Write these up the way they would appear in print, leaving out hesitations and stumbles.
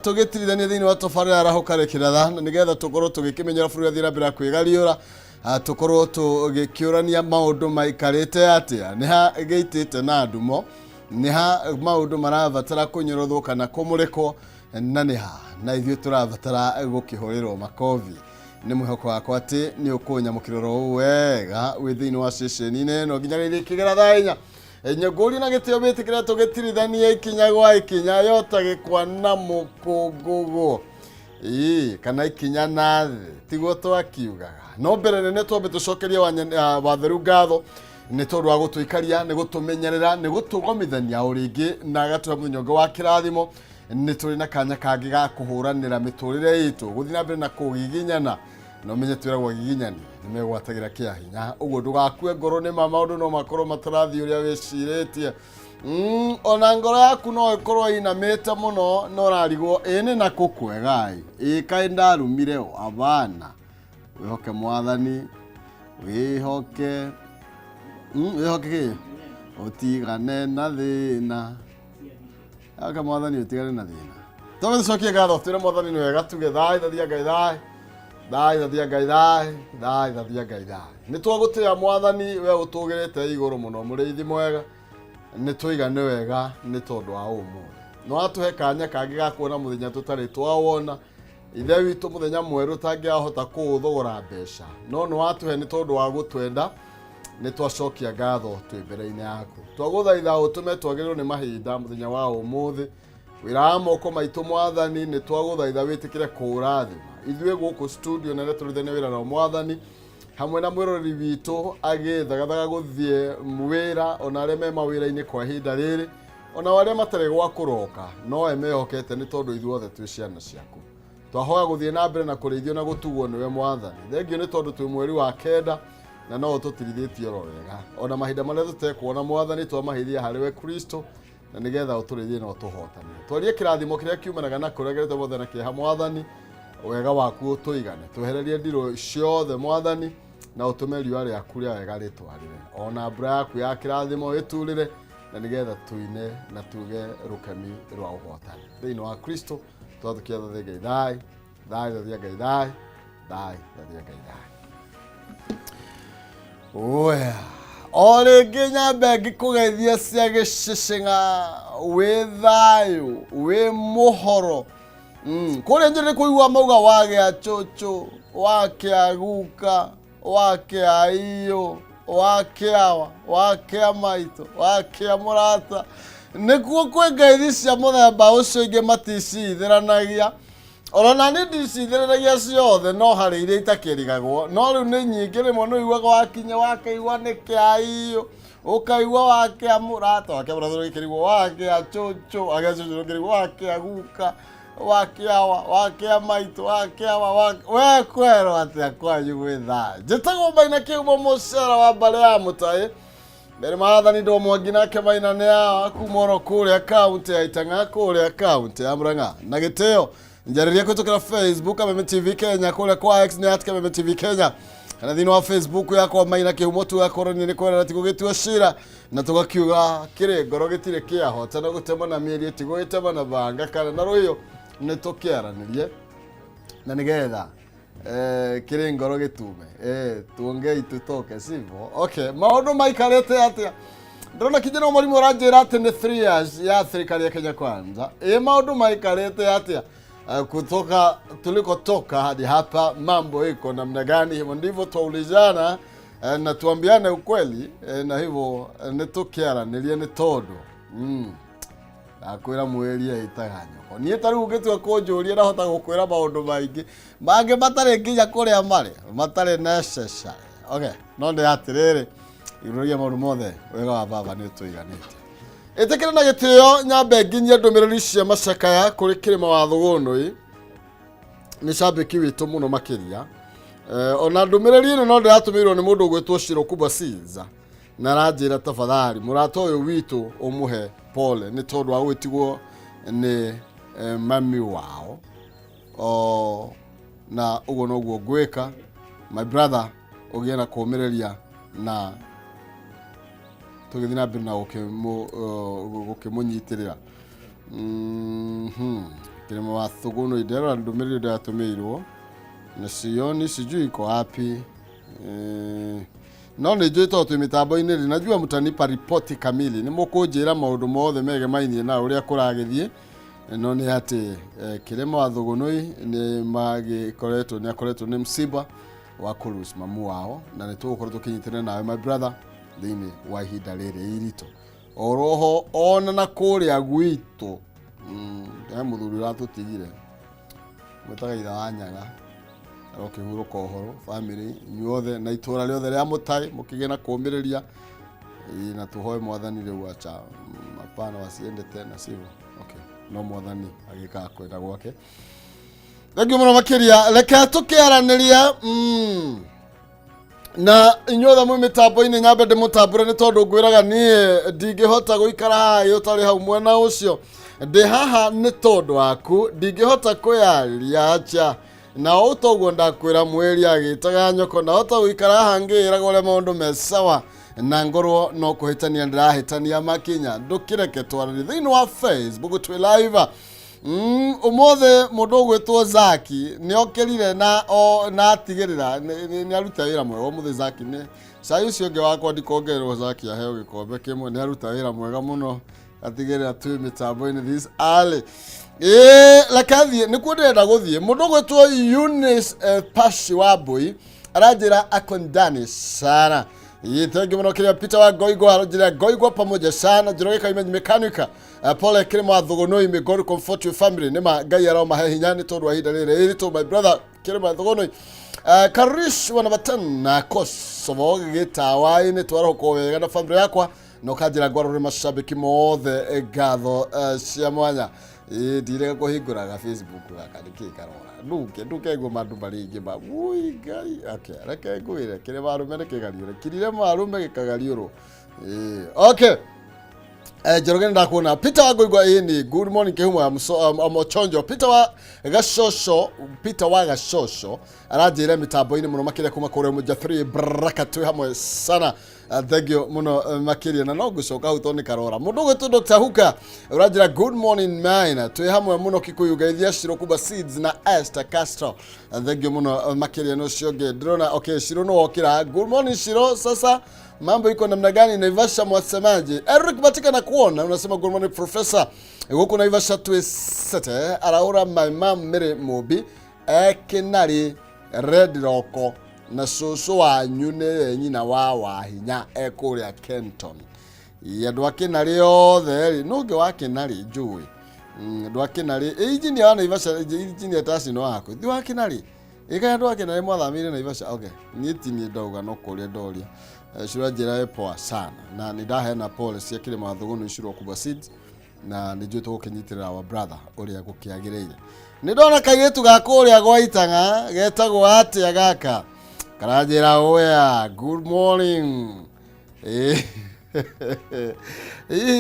Tugitirithania thiini wa tofari arahukare kiratha nigetha tukorwo tugikimenyera bũrũri athira mbere kwigariura tukorwo tugikiurania maundu maikarite atia niha geitite na ndumo niha maundu marabatara kunyorothwo kana kumurikwo na niha na ithuĩ turabatara gukihurirwo makovi ni mwihoko wakwa ati ni ukunyamukirwo wega wi thiini wa ceceni no nginya rĩrĩ kigera thainya nyaguri na gitio bitikira tugitirithania ikinya gwa ikinya yota gikwa na mukungugu kana ikinya na tiguo twakiugaga no mbere nene twambe tucokeria watheru ngatho ni tondu wa gutuikaria ni gutumenyerera ni gutugomithania uringi na gatuha munyongo wa kirathimo ni turi na kanya kangi ga kuhuranira miturire itu guthi na mbere na kugiginyana no menye twiragwo giginyani nimegwatagira kia hinya uguo ndugakue ngoro ni maundu no makorwo matarathi uria wiciritie ona ngoro yaku no ikorwo inamite muno no rarigwo ene na kukwegai kai ndarumire abana wihoke mwathani wihoke utigane na thina aka mwathani utigane na thina tobe tucokie ngatho twire mwathani ni wega tuge thai thathia ngai thai thathia ngai thai thathia ngai thai ni twagutia mwathani we utugirite iguru muno muriithi mwega ni tuigane wega ni tondu wa umu no atuhe kanya kangi ga kuona muthenya tutari twawona ithe witu muthenya mweru tangiahota kuuthogora mbeca no atuhe ni tondu wa gutwenda ni twacokia ngatho twimbereine yaku twaguthaitha utume twagirirwo ni mahinda muthenya wa umuthi wira moko maitu mwathani ni twaguthaitha witikire kurathima ithuĩ guku studio na turithene wira na mwathani hamwe na mwirori witu agithagathaga guthie mwira ona arĩa me mawira-inĩ kwa ihinda rĩrĩ ona arĩa matarĩ gwa kũroka no emehokete nĩ tondũ ithuothe twĩ ciana ciaku twahoya guthie na mbere na kũrĩithio na gũtugwo nĩwe mwathani thengio nĩ tondũ twĩ mweri wa kenda na no tũtirithĩtie oro wega ona mahinda marĩa tũtekuona mwathani twamahithia harĩ we Kristo na nigetha ũtũrĩithie na ũtũhotanĩre twarie kĩrathimo kĩrĩa kiumanaga na kũregerete mothe na kĩeha mwathani wega waku ũtũigane twehererie ndiro ciothe mwathani na utume riũa rĩaku rĩa wega rĩtwarĩre ona mbura yaku ya kĩrathimo ĩturĩre na nigetha tuine na tuge rũkemi rwa ũhotani thĩinĩ wa Kristo twathukia thathia ngai thai thathia ngai thai thathia ngai thai oya o rĩngĩ nyambe ngĩkũgeithia cia gĩcĩcĩng'a wĩ thayũ wĩ mũhoro kũrĩa njĩrĩ kũigua mauga wagĩa cũcũ wakĩa guka wakĩa iyo wakĩa wakĩa maitũ wakĩa mũrata nĩkuo kwĩ ngeithi cia mũthemba ũcio ingĩ maticithĩranagia ona nĩ ndicithĩranagia ciothe no harĩ iria itakĩrigagwo no rĩu nĩ nyingĩ rĩmwe nĩ uiguaga wakinya wakaigua nĩ kĩa iyo ukaigua wakĩa mũrata ũgĩkĩrigwo wakĩa cũcũ wakĩa cũcũ ũkĩrigwo wakĩa guka wakĩa maitũ wakĩa we kwerwo atĩa kwanyu gwĩ thayũ njĩtagwo Maina Kĩhumo mũcera wa mbarĩ ya Mũtaĩ mbere maathani Mwangi nake Maina nĩ ya kuma oro kũrĩa kaunti ya Itang'a kũrĩa kaunti ya Mũrang'a na gĩtĩo njarĩria kũhĩtũkĩra Facebook Kameme TV Kenya kũrĩa kwa X nĩ @Kameme TV Kenya kana thĩinĩ wa Facebook yakwa Maina Kĩhumo tu yakorania nĩ kwerera tigo gĩtua cira na tugakiuga kĩrĩ ngoro gĩtirĩ kĩahota na gũtema na mĩeri tigo gĩtema na banga kana na rũhiũ nĩ tũkĩaranĩrie na nigetha kĩrĩ ngoro gĩtume tuongei tutoke sivyo okay maũndũ maikarĩte atĩa ndĩrona kijana mũrimũ ũranjĩra atĩ nĩ 3 years ya serikali ya Kenya Kwanza maũndũ maikarĩte atĩa kutoka tulikotoka hadi hapa mambo iko namna gani hivyo ndivyo tuulizana na tuambiane ukweli na hivyo nĩtũkĩaranĩrie nĩ tondũ akwĩra mwĩria itaganyoko niĩ tarĩu ũngĩtua kũnjũria ndahota gũkwĩra maũndũ maingĩ mangĩ matarĩ nginya kũrĩa marĩ matarĩ necessary okay no ndĩ atĩrĩrĩ igũrũria maũndũ mothe wega wa baba nĩ ũtũiganĩte ĩtĩkĩra na gĩtĩo nyambe nginyie ndũmĩrĩri cia macakaya kũrĩ kĩrĩma wa Thũgũnũĩ nĩ cambĩki witũ mũno makĩria ona ndũmĩrĩri ĩno no ndĩratũmĩirwo nĩ mũndũ ũgwĩtwo Shiro Kubwa Sinza na ranjĩra tafadhali mũrata ũyũ witũ ũmũhe pole nĩ tondũ wa gwĩtigwo nĩ mami wao na ũguo noguo ngwĩka my brother ũgĩe na kũũmĩrĩria na tũgĩthiĩ na mbere na gũkĩmũnyitĩrĩra Kilimo wa Thuguno idero ndumiri ndio atumirwo na sioni sijui iko wapi. No nijui to tu mitambo-ini najua mutanipa ripoti kamili ni mukunjira maundu mothe mege mainie na uria kuragithie no ni ati Kilimo wa Thugunoi ni akoretwo ni msiba wa kurus mamu wao na ni tugukorwo tukinyitana nawe my brother thini wa ihinda riri irito oroho ona na kuria gwitu muthuri ratutigire mutaga itha wa Nyaga arokihuruka uhoro family nyuothe na itura riothe ria mutai mukigena kumiriria na tuhoe mwathani riu acha mapana wasiende tena sivyo. Okay, no mwathani agika kwenda gwake. Thank you muno makiria reke tukiaraniria na inyuothe mwi mitambo-ini nyambe ndimutambure ni tondu ngwiraga nie ndingihota guikara haha utari hau mwena ucio ndi haha ni tondu waku ndingihota kwiyariria acha na utoguo ndakwira mweri agitaga nyoko na utoguikara haha ngiraga uria maundu me sawa na ngorwo no kuhitania ndirahitania makinya ndukireke twarani thini wa Facebook twi live. Umothe mundu gwitwo Zaki ni okirire na atigirira ni aruta wira mwega umuthe Zaki ni sai ucio ungi wakwa ndikongererwo Zaki aheo gikombe kimwe ni aruta wira mwega muno atigirira twi mitambo-ini this early lakathie ni kwenda guthie mundu gwitwo Eunice Pashi Wambui aranjira akondani sana thank you muno kiria Peter wa Goigwa arajira Goigwa pamoja sana Njoroge Kaimenyi mekanika Paul Kilimo wa Thugunoi may God comfort your family nima Ngai arao mahe hinyani tondu wa ihinda riri to my brother Kilimo wa Thugunoi Karish wana batana Kosovo gitawa-ini twaroko wega na family yakwa no kanjira ngwarore mashabiki mothe ngatho cia mwanya ndirega kuhinguraga Facebook gakarikikara nduke ngo mandu maringi ma ui Ngai okay reke ngwire kire marume ne kigariure kirire marume gikagariuro okay Njoroge ndakuona Peter wa Goigwa ni good morning kihumo amochonjo Peter wa Gashosho arajira mitambo-ini muno makiria kuma kure muja 3 braka twi hamwe sana thank you muno makiria na no gucoka hu toni karora mundu gwitu Dr. Huka urajira good morning mine twi hamwe muno Kikuyu Geithia Shiro Kuba Seeds na Esther Castro thank you muno makiria no cionge ndrona okay Shiro no okira good morning Shiro sasa mambo iko namna gani Naivasha mwasemaje Eric Batika na kuona unasema good morning professor huko Naivasha twesete araura my mom Mary Mobi ekinari Red Roko na soso wa nyune nyina wa hinya ekuria Kenton yandu akinari othe nuge wakinari njui ndu akinari injini ya Naivasha injini ya tasi no ako ndu akinari ndu akinari mwathamire Naivasha okay nyitini ndauga no kuria ndoria shura jira poa sana na nidahena policy ya Kilimo wa Thugunoi Shiro Kuba Seeds na nijuto gukinyitirira wa brother uria gukiagireire nidona kairetu gakuria gwaitanga getagwo atia gaka karajira oya good morning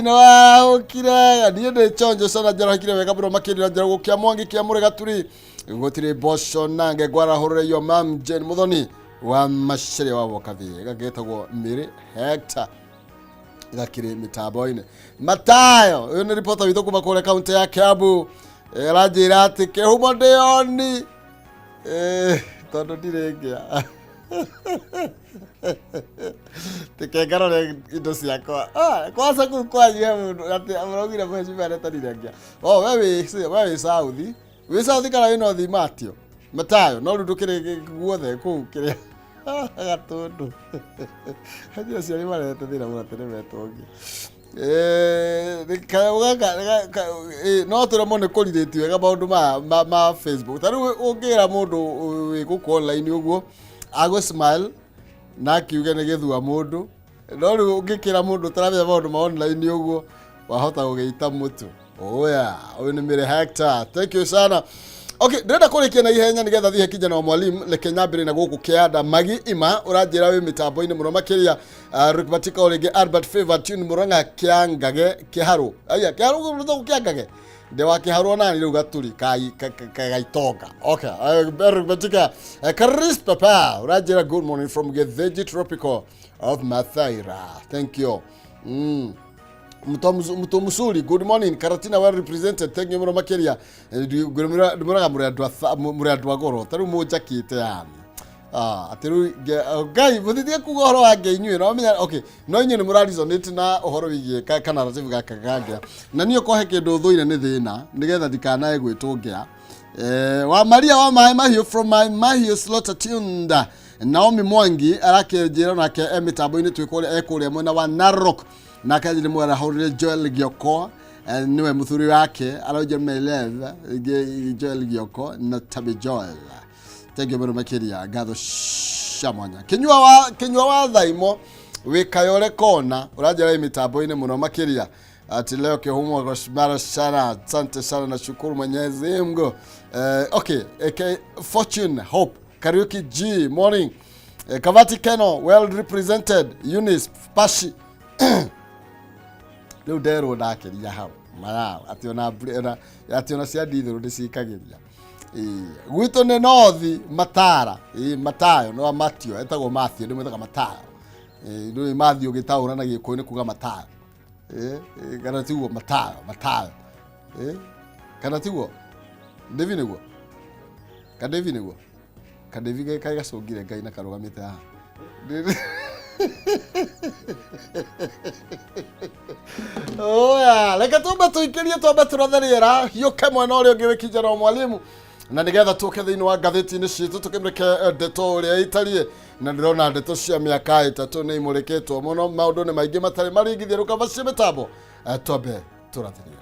no ukira ndiye chonjo sana jara kire wega bro makirira jara gukia mwangi kia murega turi gutire bosho nange gwara horore yo mam Jane Muthoni wa mashire wa wakathi gagetagwo Mary Hector gakire mitambo-ini Matayo uyu ni reporter withu kuma kure county ya Kiambu rajira ati kihumo ndioni tondu ndirengia tikengarore indo ciakwa kwasa kwanjia mundu ati amurogire mheshimiwa areta ndirengia wewe South kana North Matio Matayo no ndukire guothe ku kiria gatundu hajia ciari marete thira muratene metongi no turemo ne kuririti wega maundu ma Facebook tari ungira mundu wi guku online uguo ago smile na kiuge ne githua mundu no ri ungikira mundu taravya maundu ma online uguo wahota gugeita mutu oya uyu ni Mary Hector thank you sana. Okay, ndenda kurikia na ihenya nigetha thihe kijana wa mwalimu leke nyambire na guku kianda magi ima urajira wi mitambo-ini muno makiria Rukbatika orege Albert Favor tune muranga kiangage kiharu aya kiharu ruto kiangage de wa kiharu nani riu gaturi kai gaitoka okay Rukbatika Chris Papa urajira good morning from Getheji Tropical of Mathaira thank you Mto Musuri, good morning. Karatina well represented. Thank you muno makiria. Ndumuraga muri andu agoro. Taru mujakite yani. Atiru Ngai muthithie kuga horo wa Ngai inyuĩ no menya okay no inyuĩ nĩ mũraresonate na ũhoro wĩgiĩ ka narrative gaka gangĩa na niĩ kohe kĩndũ thũire nĩ thĩna nĩgetha ndikanae gwĩtwo ngĩa wa Maria wa Maĩ Mahiũ from my Mahiũ Slaughter tuned Naomi Mwangi arakĩnjĩra nake mĩtambo-inĩ twĩ kũrĩa mwena wa Narok nake nĩ mwera hũrire Joel Gioko niwe mũthuri wake arauja Melev Joel Gioko na Tabi Joel. Thank you very much makiria gatho shamwanya kinywa wa thaimo wikayore kona urajara mitambo-ini muno makiria ati leo kihumo goshmara sana asante sana na shukuru Mwenyezi Mungu. Okay, Fortune Hope Karaoke G morning. Kavati Keno well represented. Eunice Pashi leo dero ndakiria hau mara ati ona cia ndithuru ndicikagiria gwitũ nĩ nothi Matara Matayo no Matio etagwo Matthew nĩ mwĩtaga Matayo nĩ Matthew gĩtaũra na gĩkũyũ nĩ kuga Matayo kana tiguo Matayo kana tiguo Devi nĩguo Kadevi nĩguo Kadevi gacũngire Ngai na karũgamĩte haha oya reke twambe tũikĩrie twambe tũratherĩra hiũke mwena ũrĩa ũngĩ wĩkĩnjara mwalimu na nigetha tũke thĩinĩ wa ngathĩti-inĩ citũ tũkĩmũrĩke ndeto ũrĩa ĩtariĩ na ndĩrona ndeto cia mĩaka ĩtatũ nĩ imũrĩkĩtwo mũno maũndũ nĩ maingĩ matarĩ maringithie rũkamba cia mĩtambo twambe tũratherĩra.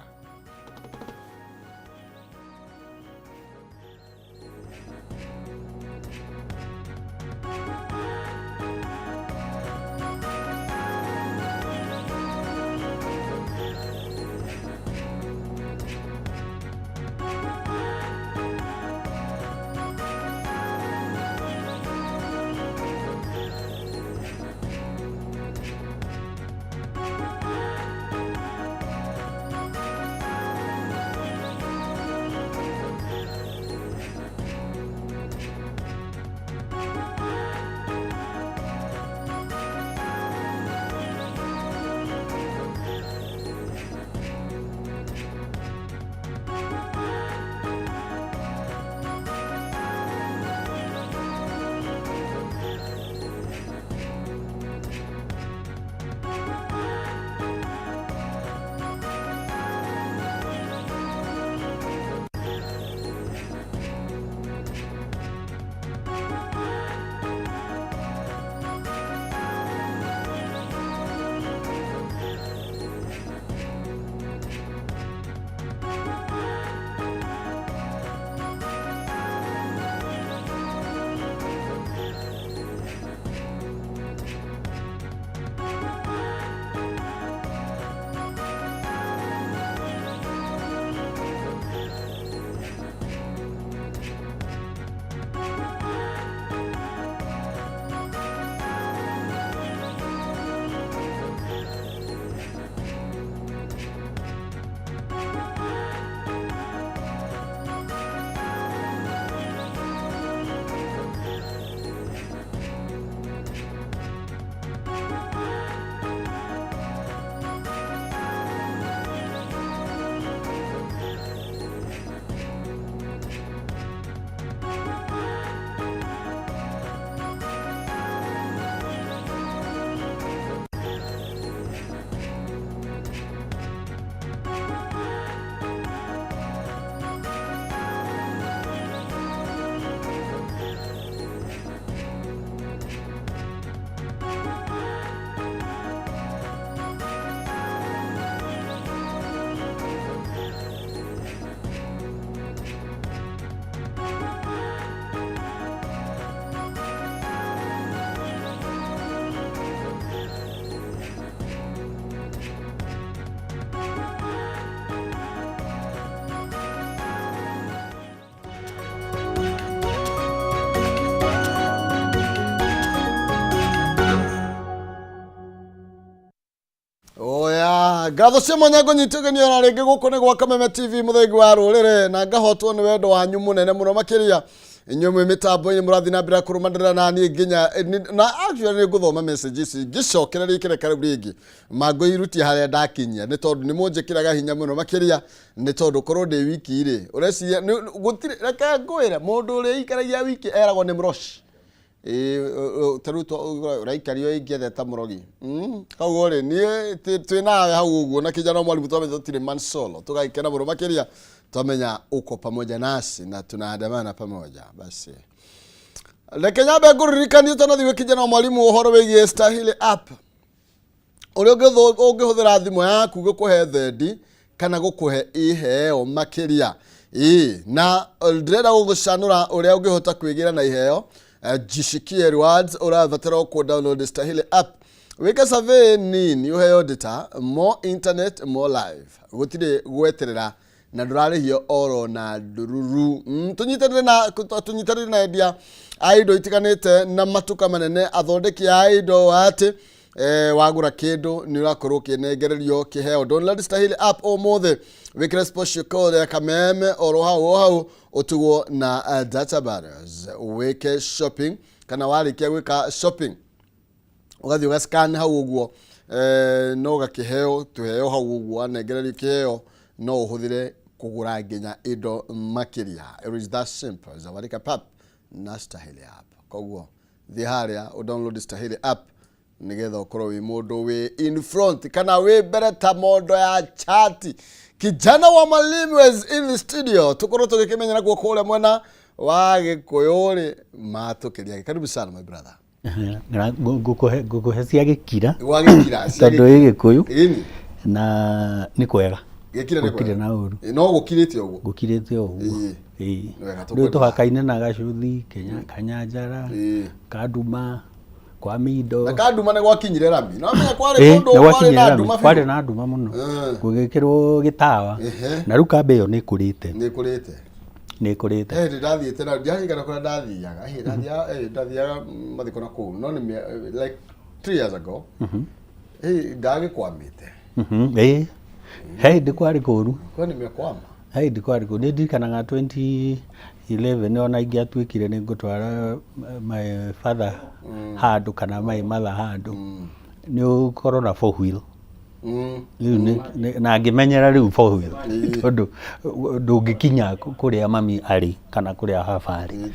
Gatho cia mwanya ngũnyitithania na rĩngĩ gũkũ nĩ gwa Kameme TV mũthĩgi wa rũrĩrĩ na ngahotwo nĩ wendo wanyu mũnene mũno makĩria inyuĩ mwĩ mĩtambo-inĩ mũrathiĩ na mbere kũrũmanĩrĩra na niĩ nginya na actually nĩ ngũthoma messages ngĩcokereria ikĩreka rĩu rĩngĩ mango irutie harĩa ndakinyia nĩ tondũ nĩ mũnjĩkĩraga hinya mũno makĩria nĩ tondũ korwo ndĩ wiki-rĩ ũreciria gũtirĩ reke ngwĩre mũndũ ũrĩa ikaragia wiki eragwo nĩ mũroci tarũ ũraikario ingĩetheta mũrogi koguo-rĩ niĩ twĩ nawe hau ũguo na kijana mwalimu twamenya tũtirĩ man solo tũgaikena mũno makĩria twamenya uko pamoja nasi na tunaandamana pamoja basi. Reke nyambe ngũririkanie ũtanathiĩ gwĩ kijana mwalimu ũhoro wĩgiĩ Stahili app ũrĩa ũngĩhũthĩra thimũ yaku gũkũhe thendi kana gũkũhe iheo makĩria na ndĩrenda gũgũcanũra ũrĩa ũngĩhota kwĩgĩra na iheo jishikie rewards ũrabatara gũkũ download Stahili app wĩke survey nini ũheo data more internet more live gũtirĩ gweterera na ndũrarĩhio oro na ndururu tunyitanĩre na endia indo itiganĩte na matuka manene athondeki a indo atĩ wagũra kĩndũ nĩ ũrakorwo ũkĩnengererio kĩheo. Download Stahili app ũmũthĩ wĩkĩre special code ya kameme oro hau ũtugwo na data bundles wĩke shopping kana warĩkia gwĩka shopping ũgathiĩ ũgascan hau ũguo no gakĩheo tũheo hau ũguo wanengererio kĩheo no ũhũthĩre kugura nginya indo makĩria. It is that simple. Zawandĩka pap na Stahili app. Koguo thiĩ harĩa download Stahili app nĩgetha ũkorwo wĩ mũndũ wĩ in front kana wĩ mbere ta mondo ya chati. Kijana wa mwalimu is in the studio. Tukorwo tũgĩkĩmenyana guoko ũrĩa mwena wa Gĩkũyũ-rĩ matũkĩria. Karibu sana my brother. Ngũkũhe cia gĩkira. Wa gĩkira. Tondũ wĩ Gĩkũyũ. Na nĩ kwega. Gũkire na ũru no gũkirĩte ũguo rĩu tũhaka-inĩ na Gacuthi Kanyanjara Kanduma kwa Mindo na Kanduma nĩ gwakinyire rami no menya kwarĩ kũndũ kwarĩ na nduma mũno gũgĩkĩrwo gĩtawa na rĩu kambĩ ĩyo nĩ ĩkũrĩte ndathiĩte na ndiarigana kũrĩa ndathiaga mathiko na kũu no nĩ like 3 years ago ndagĩkwamĩte ndikwarĩ kũru kwani mekwama ndikwarĩ kũru nĩ ndirikanaga 2011 ona ingĩatuĩkire nĩ ngũtwara my father handũ kana my mother handũ nĩ ũkorwo na 4 wheel na ngĩmenyera rĩu 4 wheel tondũ ndũngĩkinya kũrĩa mami arĩ kana kũrĩa baba arĩ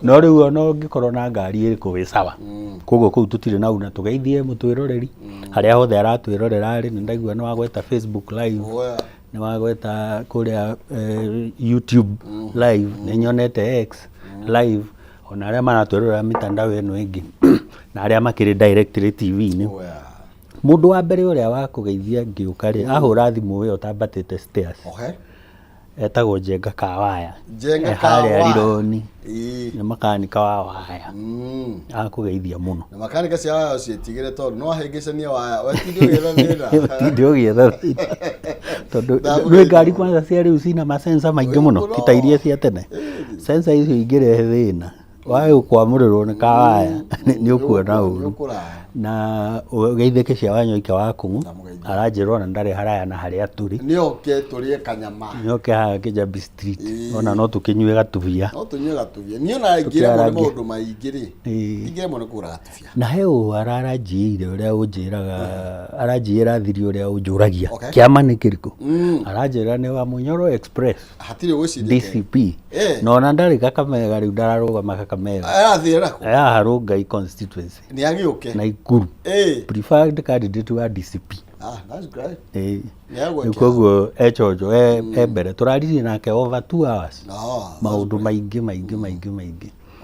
no rĩu ona ũngĩkorwo na ngari ĩrĩkũ wĩ sawa koguo kũu tũtirĩ nau na tũgeithie mũtwĩroreri harĩa hothe aratwĩrorera arĩ nĩ ndaigua nĩ wagweta Facebook live nĩ wagweta kũrĩa YouTube live nĩ nyonete X live ona arĩa maratwĩrorera mitandao ĩno ĩngĩ na arĩa makĩrĩ directly TV-inĩ mũndũ wa mbere ũrĩa wa kũgeithia ngĩũka-rĩ ahũra thimũ ĩyo tambatĩte stairs etagwo Njenga Kawaya harĩa Rironi nĩ makanika wa waya akũgeithia mũno na makanika cia waya ciĩtigĩre tondũ no ahĩngĩcania waya wetinde ũgĩetha tondũ nĩ ngari kwanza cia rĩu cina masensa maingĩ mũno ti ta iria cia tene sensa icio ingĩrehe thĩna wae ũkwamũrĩrwo nĩ kawaya nĩ ũkuona ũru na ũgeithĩke cia Wanyoike wa Kũng'ũ aranjĩrwo na ndarĩ haraya na harĩa tũrĩ nĩoke tũrĩe kanyama nĩoke haha Kĩjambi street ona no tũkĩnyue gatubia niĩ ona ingĩremwo nĩ maũndũ maingĩ-rĩ ingĩremwo nĩ kũgũra gatubia na he ũũ aranjĩire ũrĩa ũnjĩraga aranjĩra thiri ũrĩa ũnjũragia kĩama nĩ kĩrĩkũ aranjĩra nĩ wa Munyoro Express hatirĩ gwĩciria DCP na ona ndarĩ Kakamega rĩu ndararũgama Kakamega haha Rongai constituency nĩ agĩũke na Ikuru preferred candidate wa DCP that's great nĩ koguo echojo mbere tũraririe nake over 2 hours maũndũ maingĩ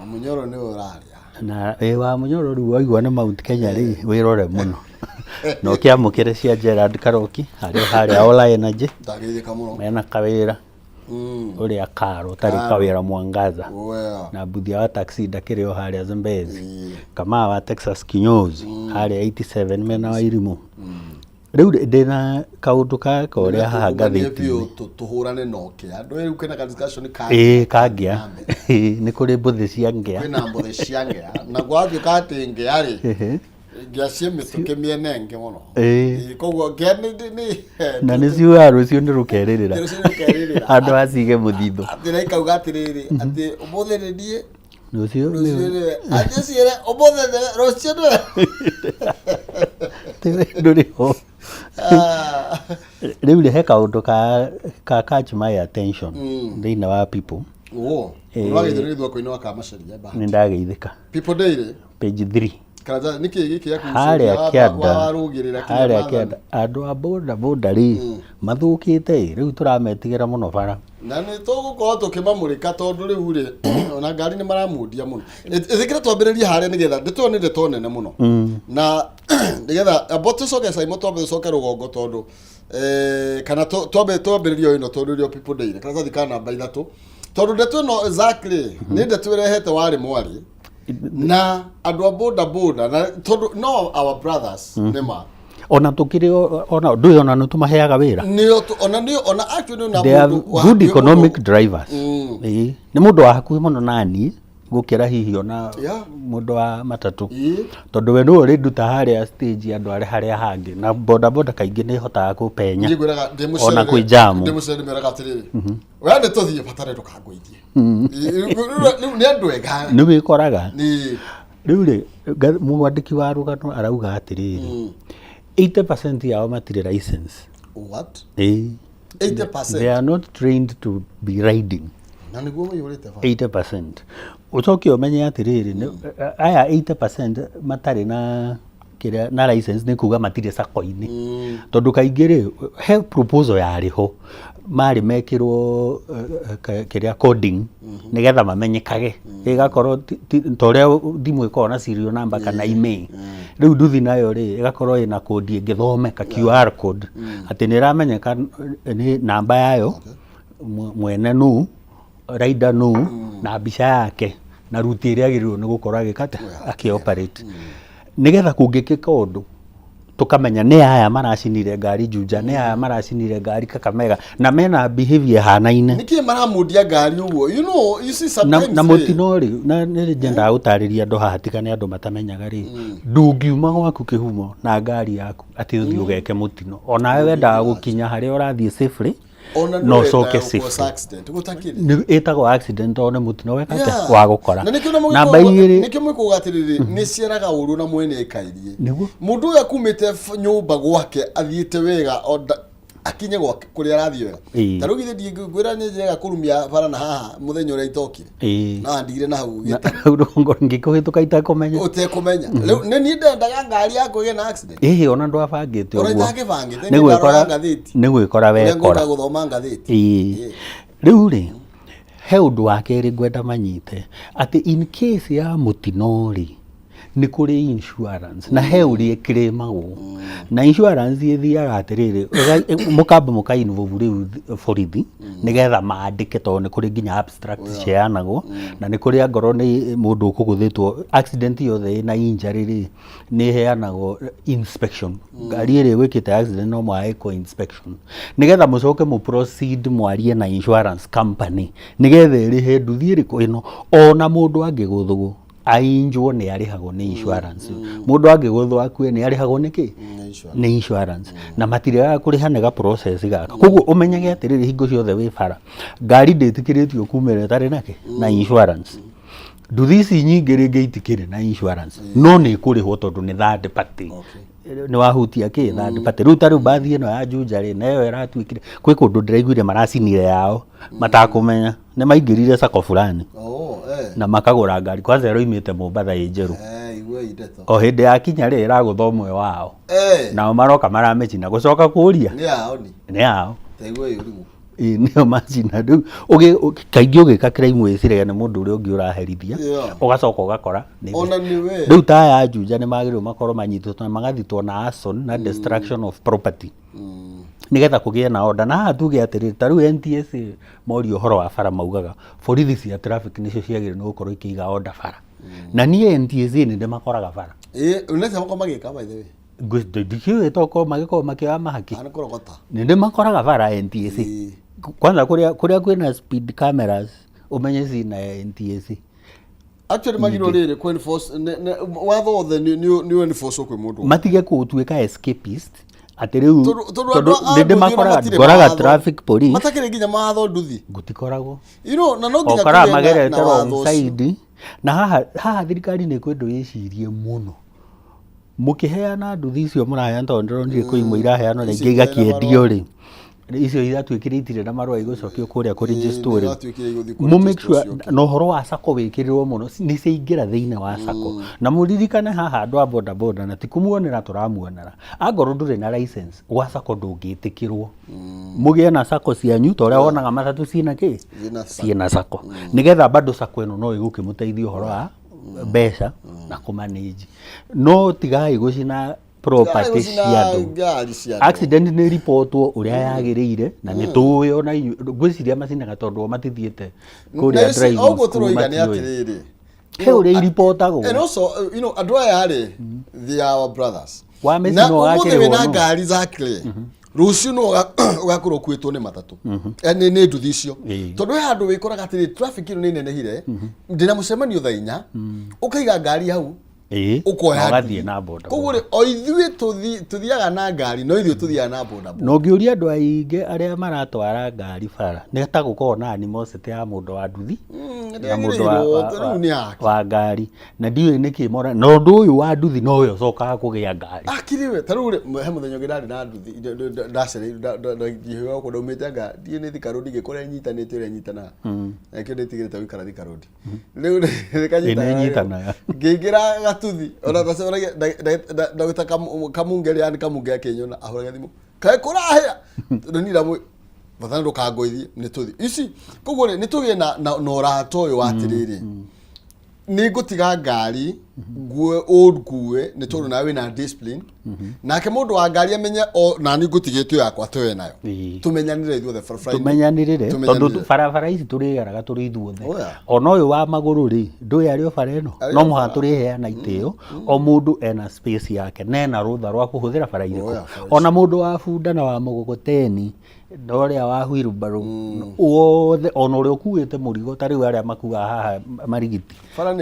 Munyoro nĩ ũraria na wa Munyoro rĩu waigua nĩ Mount Kenya rĩ wĩrore mũno no kĩamũkĩre cia Gerard Karoki harĩa Ola Energy mena kawĩra ũrĩa Karo tarĩ kawĩra Mwangaza na Mbuthia wa taxi ndakĩrĩ o harĩa Zambezi Kamaa wa Texas Kinyozi harĩa 87 mena wa Irimũ rĩu ndĩna kaũndũ kaka ũrĩa haha ngathĩti-inĩ tũhũrane noke andũ rĩu kwĩna discussion kangĩa nĩ kũrĩ mbũthĩ cia ngĩa kwĩna mbũthĩ cia ngĩa na gwatuĩka atĩ ngĩa rĩ ngiacie mituke mienenge muno koguo ni na nĩ ciugaga rũciũ nĩ rũkerĩrĩra andũ acige mũthithũ atĩra ikauga atĩrĩrĩ atĩ ũmũthĩ nĩ niĩ rũciũ atĩ ciĩre ũmũthĩ rũciũ ndũrĩ ho rĩu rĩ he kaũndũ ka catch my attention thĩinĩ wa People. Nĩ ndageithĩka People Daily page 3 harĩa kĩanda andũ a boda rĩ mathũkĩte rĩu tũrametigĩra mũno bara na nĩ tũgũkorwo tũkĩmamũrĩka tondũ rĩu rĩ ona ngari nĩ maramundia mũno ĩthikĩra twambĩrĩrie harĩa nĩgetha ndĩtwo nĩ ndeto nene mũno na nĩgetha abo tũcoke Simon twambe tũcoke rũgongo tondũ kana twambĩrĩrie ĩno tondũ rĩo People Daily kana thikana namba 3 tondũ ndeto ĩno exactly nĩ ndeto ĩrehete warĩ mwari na andũ a boda na tondũ no our brothers nĩma ona tukiri ona ndũĩ ona nĩ tũmaheaga wĩra ona actually na they are good economic drivers nĩ mũndũ wa hakuhĩ mũno nani gũkĩra hihi ona mũndũ wa matatũ tondũ we nĩwe ũrĩ nduta harĩa stage andũ arĩa harĩa hangĩ na boda kaingĩ nĩ hotaga kũpenya ona kwĩ jamu ndĩmũceremeraga atĩrĩrĩ we nĩ tũthiĩ batare ndũkangũithie rĩu nĩ andũ ega nĩ wĩkoraga rĩu rĩ mwandĩki wa rũgano arauga atĩrĩrĩ 80% yao matirĩ license. What? 80%. They are not trained to be riding. Na niguo mayurite fa 80%. Ucoke umenye atiriri aya 80% matari na license ni kuga matire sako-ini tondu kaingĩ rĩ he proposal yarĩ ho mari mekirwo kiria coding nigetha mamenyekage igakorwo toria thimũ ikorwo na serial number kana email rĩu nduthi nayo rĩ igakorwo ina code ingĩthomeka QR code atĩ nĩ ramenyeka ni namba yayo mwene nu rider nu na mbica yake na ruti ĩrĩa agĩrĩirwo nĩ gũkorwo agĩkata akĩoperate nigetha kũngĩkĩka ũndũ tukamenya nĩ aya maracinire ngari Juja nĩ aya maracinire ngari Kakamega na mena behavior hanaine niki maramundia ngari ũguo you see sometimes na mutino ri na nĩ njenda gũtarĩria andũ hatikane andũ matamenyaga ri ndungiuma gwaku kĩhumo na ngari yaku atĩ ũthiĩ ũgeke mutino ona wewe wendaga gũkinya harĩa ũrathiĩ safely no coke accident gutakire etagwo accident one mutino wekate wa gũkora namba 2 nikio mwikugatiriri ni ciaraga uru na mwene ikairie mundu uyu akumite nyumba gwake athiite wega akinye gwake kuria arathie wega tarugithe ndingwira ni njega kurumia bara na haha muthenya uria itokire na ndigire na hau gita ngikuhituka itakumenya utekumenya riu ni ni ndendaga ngari yako ige na accident ona ndu abangite uguo ona itagibangite ni gwikora ngathiti ni gwikora wekora guthoma ngathiti riu ri he undu wa keri ngwenda manyite ati in case ya mutino ri ni kuri insurance na he uri kiremagwo na insurance ithiaga atiriri mukamba mukainvolve riu borithi nigetha maandike to ni kuri nginya abstract cianagwo na ni kuri angoro ni mundu ukuguthitwo accident yothe na injury ri ni heanagwo inspection ngari iri wikite accident no mwaiko inspection nigetha mucoke mu proceed mwarie na insurance company nigetha iri he nduthi iriku ino ona mundu angiguthwo ainjwo nĩ arĩhagwo nĩ insurance mundu angĩgũthwo akue nĩ arĩhagwo nĩkĩ nĩ insurance na matiriaga kũrĩha nega process gaka koguo ũmenyage atĩrĩrĩ hingo ciothe wĩ bara ngari ndĩtĩkĩrĩtio kumĩra ĩtarĩ nake na insurance nduthi ici nyingĩ rĩngĩ itikĩrĩ na insurance no nĩ kũrĩhwo tondũ nĩ third party ni wahutia ki third party rĩu tarĩu bathi ĩno ya Juja rĩ nayo ĩratuĩkire kwĩ kũndũ ndĩraiguire maracinire yao matakũmenya nĩ maingĩrire sako fulani na makagũra ngari kwanza ĩroimĩte Mombatha ĩ njerũ o hĩndĩ ya kinya rĩ ĩragũtha ũmwe wao nao maroka maramecina gũcoka kũũria nĩ yao nĩo macina rĩu kaingĩ ũgĩka kĩraimũ ĩciraga nĩ mũndũ ũrĩa ũngĩ ũraherithia ũgacoka ũgakora rĩu ta aya Juja nĩ magĩrĩirwo makorwo manyitĩtwo na magathitwo na arson na destruction of property nigetha kũgĩe na order na tuge atĩrĩrĩ ta rĩu NTSA morio ũhoro wa bara maugaga borithi cia traffic nĩcio ciagĩrĩirwo nĩ gũkorwo ikĩiga order bara na niĩ NTSA nĩ ndĩmakoraga bara unaweza mko magĩka by the way ndikiwe toko magĩkorwo makĩoya mahaki nĩ ndĩmakoraga bara NTSA kwanza kũrĩa kwĩna speed cameras umenye cina NTSA actually magiro riri ko enforce watho the new enforce ko mundu matige kutuika escapist atiriu tondu ndinde makoraga traffic police matakire nginya matho nduthi gutikoragwo na no nginya okara magere tero side na haha thirikari ni kwendu yicirie muno mukiheana nduthi icio muraheana tondu ndire kuimwe iraheana ringi igakiendio ri icio iratwikirĩtire na marũa igũcokio kũrĩa kũrĩ gestori mu make sure no horo wa sako wĩkĩrĩrwo mũno nĩ ciaingĩra thĩinĩ wa sako na mũririkane haha andũ a boda boda na tikumuonera tũramuonera angorwo ndũrĩ na license wa sako ndũngĩtĩkĩrwo mũgĩe na sako cianyu ta ũrĩa wonaga matatũ ciĩna kĩ ciĩna sako nĩgetha bado sako ĩno no ĩgũkĩmũteithia ũhoro wa mbeca na kũmanage no tigai gũcina property ciado accident ni reportwo uria yagirire na ni tuwe ona gwiciria macinaga tondu matithiete kuria driving ogo turoiga ni atiriri he uria reportagwo and also andu aya ari they are our brothers wa mesino wake na ngari exactly rucio no ugakorwo kwitwo ni matatu ni nduthi icio tondu he handu wikoraga atiri traffic ino ni nenehire ndina mucemanio thaa 4 ukaiga ngari hau ukoyathie na boda kugure o ithuĩ tuthiaga na ngari no ithuĩ tuthiaga na boda no ngiuria andu aingi aria maratwara ngari bara ni ta gukorwo na animosity ya mundu wa nduthi na mundu wa ngari na ndiwe niki mora no ndu uyu wa nduthi no yo cokaga kugia ngari akiriwe tarure he muthenyo ngirari na nduthi ndacere ndihiwa ko ndaumite ngari ndiye ni thika road ngikora nyitanite ure nyitana ekyo nditigirite wikara thika road riu nikanyitana ngingira tuthi ona tasema ndagita kamungeri yani kamunge kenyona ahora thimu kai kurahia ndonira mu bathana ndukangoithi ni tuthi ici kugure ni tugie na orato uyu watiriri ni gutiga ngari ngue old kuwe ni tondu nawe na discipline nake mundu wa ngari amenye na ni gutigitwe yakwa twe nayo tumenyanire ithuothe Friday tumenyanire tondu barabara ici turigaraga turi ithuothe ona uyu wa maguru ri ndui ari bara ino no muha turiheana itio o mundu ena space yake nena rutha rwa kuhuthira bara iriko ona mundu wa bunda na wa mugogoteni ndoria wa wheelbarrow wothe ona uria ukuite murigo tari aria makua haha marigiti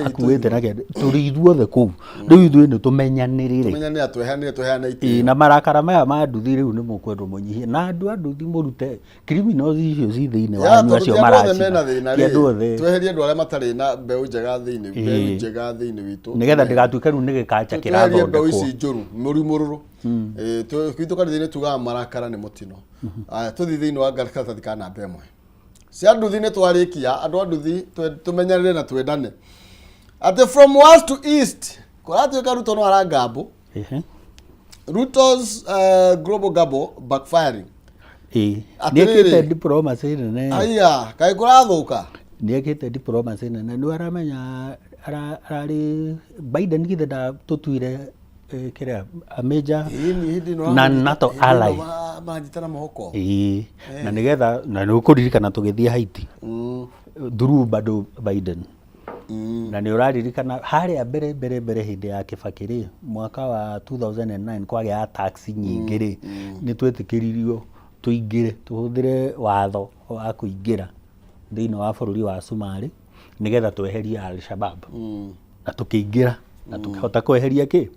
akuite nake turi ithuothe kuu riu ithuĩ nĩ tumenyanĩrĩre tweheane itio na marakara maya ma nduthi rĩu nĩ mũkwendwo mũnyihie na andũ a nduthi mũrute criminals icio ci thĩinĩ wanyu acio maracina tweherie andũ arĩa matarĩ na mbeũ njega thĩinĩ witũ nĩgetha ndĩgatuĩke rĩu nĩ gĩkanja kĩrathondekwo mbeũ ici njũru mũrimũrũrũ twitũ kanitha-inĩ tugaga marakara nĩ mũtino tũthi thĩinĩ wa karatathi ka namba ĩmwe cia nduthi nĩ twarĩkia andũ a nduthi tũmenyanĩre na twendane ati from west to east kuratuika Ruto no arangambo Ruto's global gabo backfiring niekite diplomacy nene aya kai kurathuka niekite diplomacy nene ni aramenya arari Biden githe da tutuire kiria a major na NATO ally majitana mohoko na nigetha na ni ukuririkana tugithia Haiti through bado Biden na ni uraririkana haria mbere hindi ya Kibaki mwaka wa 2009 kwagĩa tax nyingĩ ri ni twetikiririo tuingire tuhuthire watho wa kuingira thĩinĩ wa bũrũri wa Somali nigetha tweherie Al-Shabaab na tukiingira na tukihota kweheria ki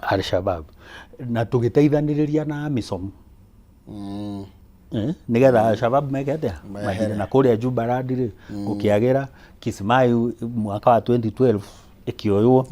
Al-Shabaab na tugiteithanĩrĩria na AMISOM nigetha Al-Shabaab mekete na kuria Jubaland ri gukiagira Kismayu mwaka wa 2012 ikioywo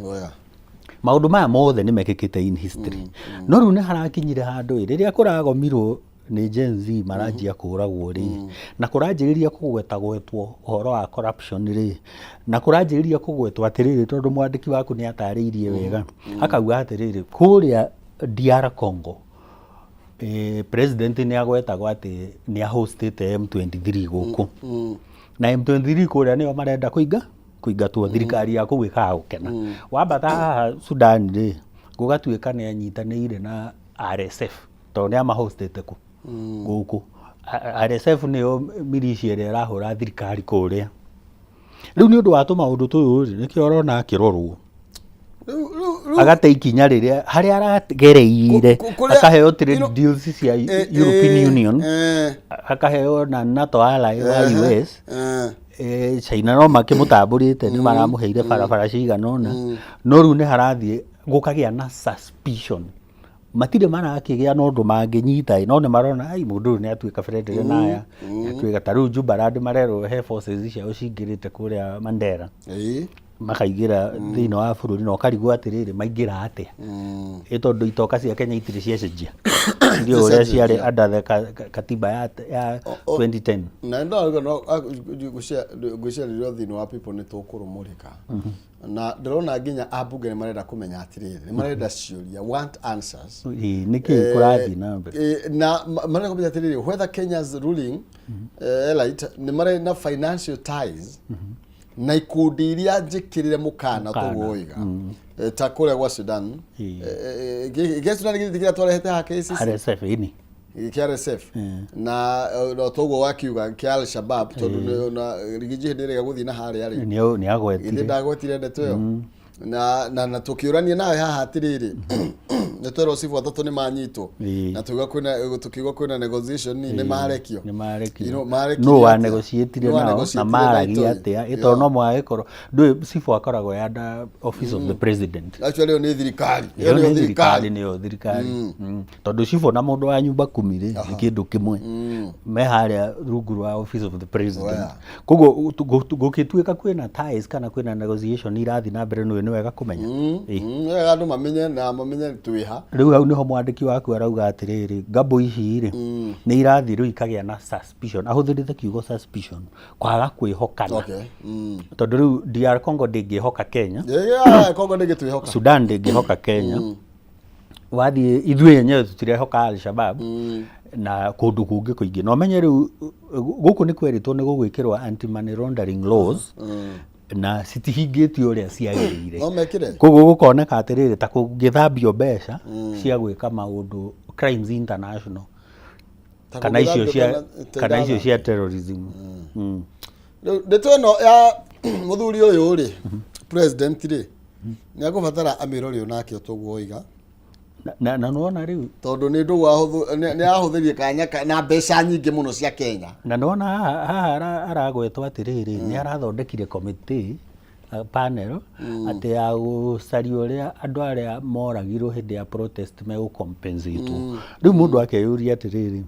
maundu maya mothe ni mekikite in history no riu ni harakinyire handu riria kuragomirwo ni Gen Z maranjia kuragwo ri na kuranjiriria kugwetagwetwo uhoro wa corruption ri na kuranjiriria kugwetwo atiriri tondu mwandiki waku ni atariirie wega akauga atiriri kuria DR Congo president ni agwetagwo ati ni ahostete M23 guku na M23 kuria niyo marenda kuingatwo thirikari ya kuwika gukena wambata haha Sudan ri gugatuika ni anyitanĩire na RSF to ni amahostete ku guku RSF niyo militia ĩrĩa ĩrahũra thirikari kuria riu ni undu wa tuma undu tuyu nikio urona akirorwo agate ikinya riria haria aragereire akaheo trade deals cia European Union akaheo na NATO ally wa US China no makimutambũrĩte nĩ maramũheire barabara cigana ũna no rĩu nĩ harathie gũkagĩa na suspicion matirĩ marakĩgĩa na ũndũ mangĩnyita no nĩ marona ai mũndũ ũyũ nĩ atuĩka friendly naya atuĩka ta rĩu Jubaland marerwo he forces ciao cingĩrĩte kũrĩa Mandera makaingĩra thĩinĩ wa bũrũri na ũkarigwo atĩrĩrĩ maingĩra atĩa tondũ itoka cia Kenya itirĩ ciacenjia irio ũrĩa ciarĩ under katiba ya 2010 na ndo ngwĩciria thĩinĩ wa people nĩ tũkũrũmũrĩka na ndĩrona nginya ambunge nĩ marenda kũmenya atĩrĩrĩ nĩ marenda ciũria want answers nĩkĩ kũrathiĩ na mbere na marenda kũmenya atĩrĩrĩ whether Kenya's ruling elite nĩ marenda financial ties na ikundi iria njikirire mukana tũgũiga ta kũrĩa gwa Sudan Sudan gĩthikira twarehete ha cases RSF ini KRSF na togo wakiuga kia Al-Shabaab tondũ na rigiji hĩndĩ gũthiĩ na harĩa rĩ nĩ agwetire ndagwetire ndeto ĩyo na tukiurania nawe haha atĩrĩrĩ nĩ twero sifu atatũ nĩ manyitwo na tukiuga kwĩna negotiation nĩ marekio no wa negotiate nao na maragia atĩa ĩto no mwagĩkorwo ndũĩ sifu akoragwo ya office of the president actually nĩ thirikari nĩyo thirikari tondũ sifu na mũndũ wa nyumba 10 nĩ kĩndũ kĩmwe me harĩa rungu rwa office of the president koguo gũkĩtuĩka kwĩna ties kana kwĩna negotiation irathi na mbere nĩ wega kũmenya wega andũ mamenye na mamenye twĩha rĩu hau nĩho mwandĩki waku arauga atĩrĩrĩ ngabo ici rĩ nĩ irathiĩ rĩu ikagĩa na suspicion ahũthĩrĩte kiugo suspicion kwaga kwĩhokana tondũ rĩu DR Congo ndĩngĩhoka Kenya Congo ndĩngĩtwĩhoka Sudan ndĩngĩhoka Kenya wathiĩ ithuĩ yenyewe tũtirehoka Al-Shabaab na kũndũ kũngĩ kũingĩ no menye rĩu gũkũ nĩ kweritwo nĩ gũgwĩkĩrwo anti money laundering laws na citihingĩtio ũrĩa ciagĩrĩire koguo gũkoneka atĩrĩrĩ ta kũngĩthambio mbeca cia gwĩka maũndũ crimes international kana icio cia terrorism ndeto ĩno ya mũthuri ũyũ rĩ president rĩ nĩ agũbatara amirori onake ũtũgũiga na nona rĩu tondũ nĩ ndũ nĩ ahũthĩrie kanya na mbeca nyingĩ mũno cia Kenya na nona haha aragwetwo atĩrĩrĩ nĩ arathondekire committee panel atĩ ya gũcaria ũrĩa andũ arĩa moragirwo hĩndĩ ya protest megũcompensatwo rĩu mũndũ akeyũria atĩrĩrĩ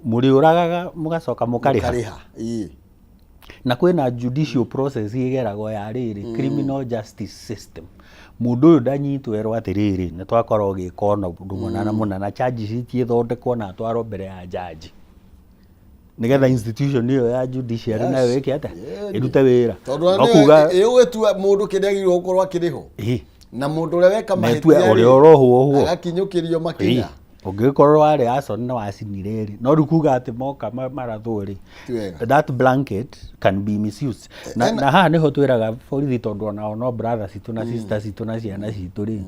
mũrĩũragaga mũgacoka mũkarĩha na kwĩna judicial process igeragwo ya rĩrĩ criminal justice system mũndũ ũyũ ndanyitwo erwo atĩrĩrĩ nĩ twakorwo gĩka ũna ũndũ mũna mũna na charges ithondekwo na atwarwo mbere ya jaji nigetha institution ĩyo ya judiciary nayo ĩke atĩa ĩrute wĩra no kuga ĩgũtua mũndũ kĩrĩa agĩrĩirwo gũkorwo akĩrĩho na mũndũ ũrĩa weka mahĩtia ũrĩa orohwo agakinyũkĩrio makinya ũngĩkorwo warĩ Ason na wacinire rĩ no rĩu kuga atĩ moka marathwo rĩ that blanket can be misused na haha nĩho twĩraga borithi tondũ onao no brothers citũ na sisters citũ na ciana citũ rĩ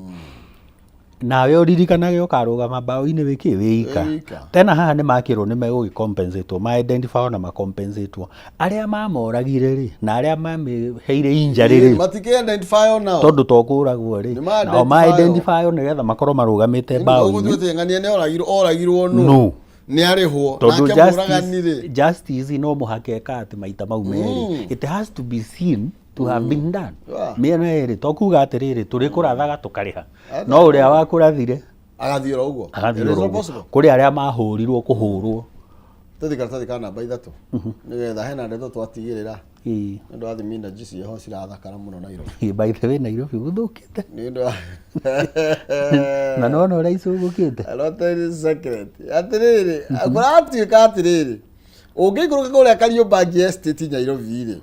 nawe ũririkanage ũkarũgama mbaũ-inĩ wĩkĩ wĩika tena haha nĩ makĩrwo nĩ megũgĩcompensatwo ma-identify na macompensatwo arĩa mamoragire rĩ na arĩa mamĩheire injury rĩ matikĩ-identify onao tondũ tokũragwo rĩ nao ma-identify nĩgetha makorwo marũgamĩte mbaũ-inĩ oragirwo no nĩ arĩhwo nake mũragani rĩ justice no mũhaka eka atĩ maita mau merĩ it has to be seen to have been done mĩena ĩrĩ tokuga atĩrĩrĩ tũrĩ kũrathaga tũkarĩha no ũrĩa wakũrathire agathiĩ ũguo kũrĩ arĩa mahũrirwo kũhũrwo tũthi karatathi ka namba 3 nĩgetha hena ndeto twatigĩrĩra nĩ ũndũ wa thimina jici ho cirathakara mũno Nairobi by the way Nairobi gũthũkĩte nĩ ũndũ na nona ũrĩa icũgũkĩte rotary secret atĩrĩrĩ kũratuĩka atĩrĩrĩ ũngĩikũrũka kũrĩa Kariobangi estate Nairobi rĩ